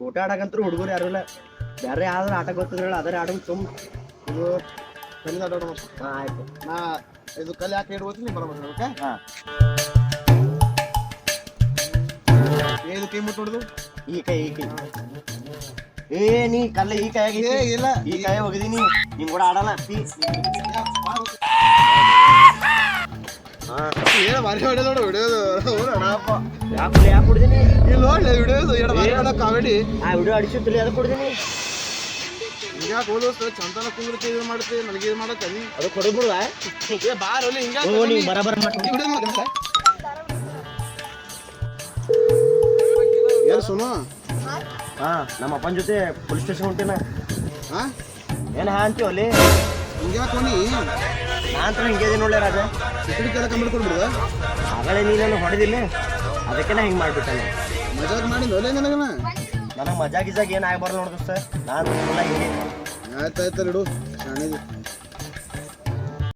ಊಟ ಆಡಕಂತರು ಹುಡುಗರು ಯಾರು ಇಲ್ಲ. ಬೇರೆ ಯಾವ್ದಾರು ಆಟ ಗೊತ್ತಿದ್ರಲ್ಲ ಅದರ ಆಟ ಸುಮ್ ಇದು ಕಲ್ಲಿಂದ ಆಡೋಣ. ಆಯ್ತು. ನಾ ಇದು ಕಲ್ಲು ಯಾಕೆ ಇಡ್ಬೋದು ನೀವು ಬರಬೇಕು. ಓಕೆ ಹಾಂ ಏದು ಕೈ ಮುಟ್ಟು ಹೊಡೆದು ಈ ಕೈ ಏ ನೀ ಕಲ್ಲ ಈ ಕೈಯಾಗ ಇಲ್ಲ ಈ ಕೈ ಹೋಗಿದೀನಿ ನಿಮ್ ಕೂಡ ಆಡಲ್ಲ ಏನ ಭಾರಿ ಹೊಡೆದ ನೋಡು ಹಿಡಿಯೋದು ಯಾಕೆ ಕುಡ್ದೀನಿ ಇಲ್ಲಿ ನೋಡ್ಲಿ ಹಿಡಿಯೋದು ಎರಡು ಭಾರಿ ಹೊಡ ಕಾಮಿಡಿ. ಆ ವಿಡಿಯೋ ಅಡಿಸುತ್ತಿಲ್ಲ ಅದಕ್ಕೆ ಕುಡ್ದೀನಿ. ಹಿಂಗ್ಯಾಕೆ ಹೋದೋಸ್ತ ಚಂತನ ಕುಂದ್ರತಿ ಇದು ಮಾಡ್ತಿ ನನಗೆ ಇದು ಮಾಡತ್ತ ನೀ ಅದು ಕೊಡಬಿಡುವ ಏ ಬಾರ್ ಒಲಿ ಓ ನೀ ಬರಬರ ಏನು ಸುನು ಹಾ ನಮ್ಮ ಅಪ್ಪನ ಜೊತೆ ಪೊಲೀಸ್ ಸ್ಟೇಷನ್ ಹೊಂಟೇನ. ಹಾ ಏನು ಹಾ ಅಂತೀವಿ ಅಲ್ಲಿ ಹಿಂಗ್ಯಾಕೆ ಹೋನಿ ನಾನ್ ಹಿಂಗೆ ಇದೆ ನೋಡ್ಲೆ ರಾಜ. ಸಿಕ್ಕಡಿಗೆಲ್ಲ ಕಂಪ್ಲೀಟ್ ಕೊಡ್ಬಿಡುದ ಆಗಲೇ ನೀ ನಾನು ಹೊಡೆದಿಲ್ಲ ಅದಕ್ಕೆ ನಾ ಹಿಂಗೆ ಮಾಡ್ಬಿಟ್ಟೆ. ಮಜಾಕ್ ಮಾಡಿ ನೋಡೇ ನನಗನ ನನಗೆ ಮಜಾ ಗಿಜಾಗ ಏನು ಆಗ್ಬಾರ್ದು ನೋಡಿದ ನಾನು ಹಿಂಗೆ ಆಯ್ತಾಯ್ತಲ್ಲ ಇಡು ಶಾಣೆ